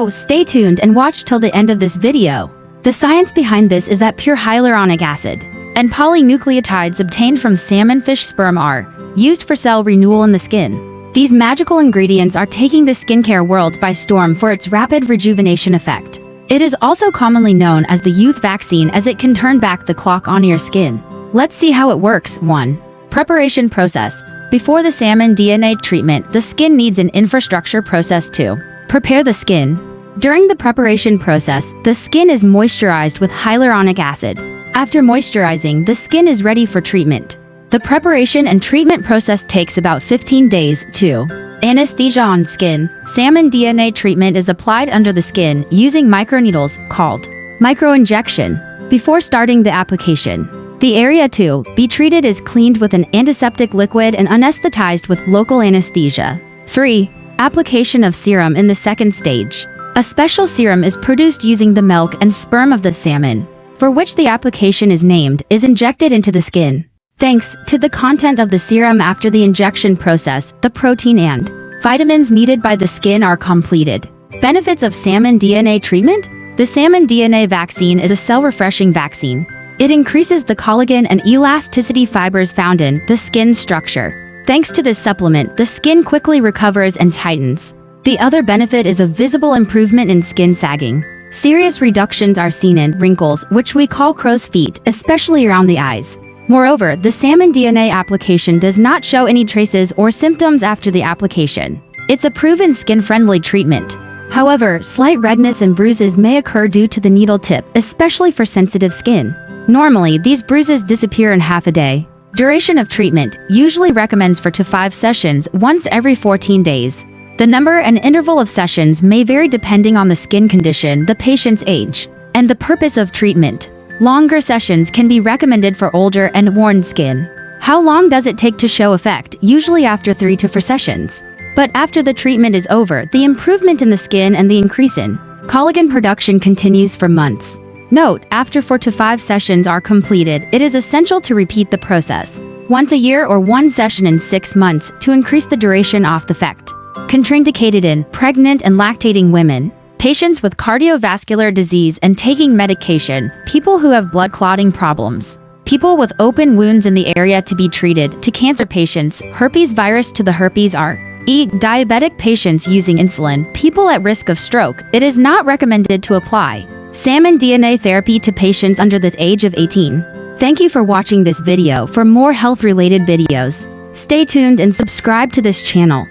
Oh, stay tuned and watch till the end of this video. The science behind this is that pure hyaluronic acid and polynucleotides obtained from salmon fish sperm are used for cell renewal in the skin. These magical ingredients are taking the skincare world by storm for its rapid rejuvenation effect. It is also commonly known as the youth vaccine as it can turn back the clock on your skin. Let's see how it works. 1. Preparation process. Before the salmon DNA treatment, the skin needs an infrastructure process to prepare the skin. During the preparation process, the skin is moisturized with hyaluronic acid. After moisturizing, the skin is ready for treatment. The preparation and treatment process takes about 15 days. 2. Anesthesia on skin. Salmon DNA treatment is applied under the skin using microneedles called microinjection. Before starting the application, the area to be treated is cleaned with an antiseptic liquid and anesthetized with local anesthesia. 3. Application of serum in the second stage. A special serum is produced using the milk and sperm of the salmon, for which the application is named, is injected into the skin. Thanks to the content of the serum after the injection process, the protein and vitamins needed by the skin are completed. Benefits of salmon DNA treatment? The salmon DNA vaccine is a cell-refreshing vaccine. It increases the collagen and elasticity fibers found in the skin structure. Thanks to this supplement, the skin quickly recovers and tightens. The other benefit is a visible improvement in skin sagging. Serious reductions are seen in wrinkles, which we call crow's feet, especially around the eyes. Moreover, the salmon DNA application does not show any traces or symptoms after the application. It's a proven skin-friendly treatment. However, slight redness and bruises may occur due to the needle tip, especially for sensitive skin. Normally, these bruises disappear in half a day. Duration of treatment usually recommends 4 to 5 sessions once every 14 days. The number and interval of sessions may vary depending on the skin condition, the patient's age, and the purpose of treatment. Longer sessions can be recommended for older and worn skin. How long does it take to show effect? Usually after 3 to 4 sessions. But after the treatment is over, the improvement in the skin and the increase in collagen production continues for months. Note, after 4 to 5 sessions are completed, it is essential to repeat the process once a year or 1 session in 6 months to increase the duration of the effect. Contraindicated in pregnant and lactating women, patients with cardiovascular disease and taking medication, people who have blood clotting problems, people with open wounds in the area to be treated, to cancer patients, herpes virus to the herpes diabetic patients using insulin, people at risk of stroke. It is not recommended to apply salmon DNA therapy to patients under the age of 18. Thank you for watching this video. For more health-related videos, stay tuned and subscribe to this channel.